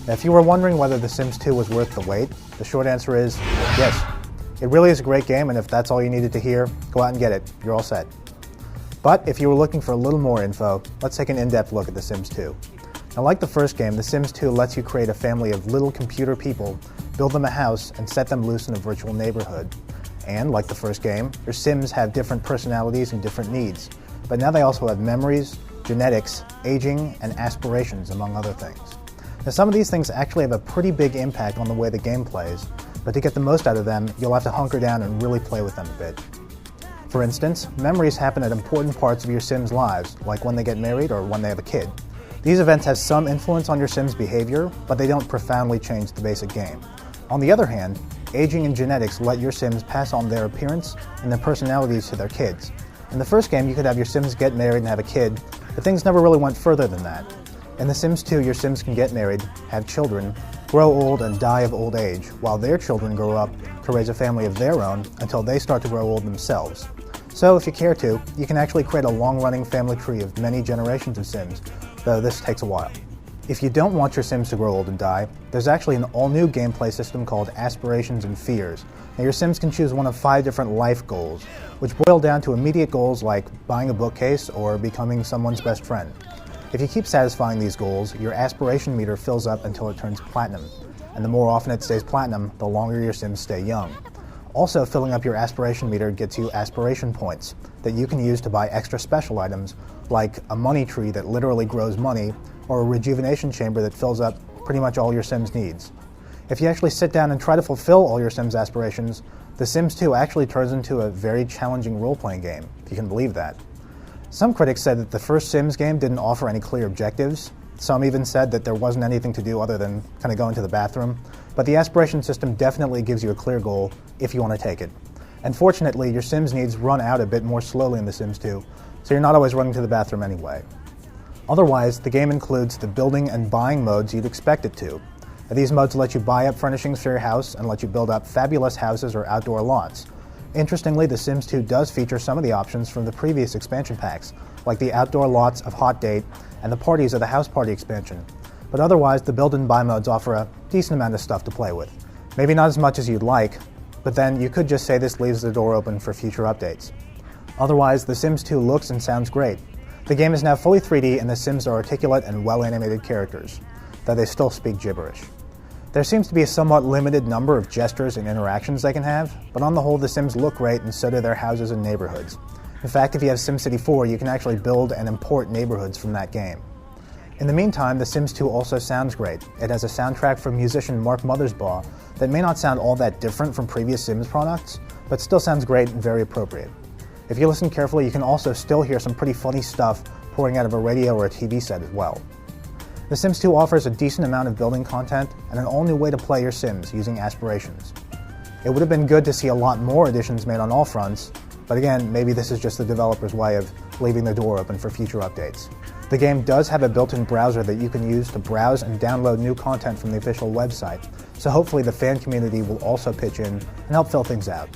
If you were wondering whether The Sims 2 was worth the wait, the short answer is yes. It really is a great game, and if that's all you needed to hear, go out and get it. You're all set. But if you were looking for a little more info, let's take an in-depth look at The Sims 2. Now, like the first game, The Sims 2 lets you create a family of little computer people, build them a house, and set them loose in a virtual neighborhood. And like the first game, your Sims have different personalities and different needs. But now they also have memories, genetics, aging, and aspirations, among other things. Now, some of these things actually have a pretty big impact on the way the game plays, but to get the most out of them, you'll have to hunker down and really play with them a bit. For instance, memories happen at important parts of your Sims' lives, like when they get married or when they have a kid. These events have some influence on your Sims' behavior, but they don't profoundly change the basic game. On the other hand, aging and genetics let your Sims pass on their appearance and their personalities to their kids. In the first game, you could have your Sims get married and have a kid, but things never really went further than that. In The Sims 2, your Sims can get married, have children, grow old, and die of old age, while their children grow up to raise a family of their own until they start to grow old themselves. So, if you care to, you can actually create a long-running family tree of many generations of Sims, though this takes a while. If you don't want your Sims to grow old and die, there's actually an all-new gameplay system called Aspirations and Fears. Now, your Sims can choose one of 5 different life goals, which boil down to immediate goals like buying a bookcase or becoming someone's best friend. If you keep satisfying these goals, your aspiration meter fills up until it turns platinum, and the more often it stays platinum, the longer your Sims stay young. Also, filling up your aspiration meter gets you aspiration points that you can use to buy extra special items, like a money tree that literally grows money, or a rejuvenation chamber that fills up pretty much all your Sims' needs. If you actually sit down and try to fulfill all your Sims' aspirations, The Sims 2 actually turns into a very challenging role-playing game, if you can believe that. Some critics said that the first Sims game didn't offer any clear objectives. Some even said that there wasn't anything to do other than kind of go into the bathroom. But the aspiration system definitely gives you a clear goal if you want to take it. And fortunately, your Sims needs run out a bit more slowly in The Sims 2, so you're not always running to the bathroom anyway. Otherwise, the game includes the building and buying modes you'd expect it to. These modes let you buy up furnishings for your house and let you build up fabulous houses or outdoor lots. Interestingly, The Sims 2 does feature some of the options from the previous expansion packs, like the outdoor lots of Hot Date and the parties of the House Party expansion. But otherwise, the build and buy modes offer a decent amount of stuff to play with. Maybe not as much as you'd like, but then you could just say this leaves the door open for future updates. Otherwise, The Sims 2 looks and sounds great. The game is now fully 3D and the Sims are articulate and well-animated characters, though they still speak gibberish. There seems to be a somewhat limited number of gestures and interactions they can have, but on the whole the Sims look great and so do their houses and neighborhoods. In fact, if you have SimCity 4, you can actually build and import neighborhoods from that game. In the meantime, The Sims 2 also sounds great. It has a soundtrack from musician Mark Mothersbaugh that may not sound all that different from previous Sims products, but still sounds great and very appropriate. If you listen carefully, you can also still hear some pretty funny stuff pouring out of a radio or a TV set as well. The Sims 2 offers a decent amount of building content and an all-new way to play your Sims using aspirations. It would have been good to see a lot more additions made on all fronts, but again, maybe this is just the developer's way of leaving the door open for future updates. The game does have a built-in browser that you can use to browse and download new content from the official website, so hopefully the fan community will also pitch in and help fill things out.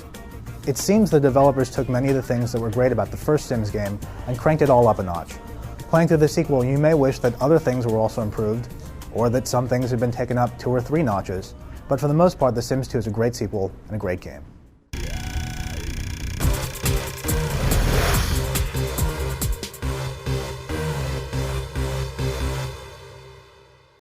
It seems the developers took many of the things that were great about the first Sims game and cranked it all up a notch. Playing through the sequel, you may wish that other things were also improved, or that some things had been taken up 2 or 3 notches, but for the most part, The Sims 2 is a great sequel and a great game.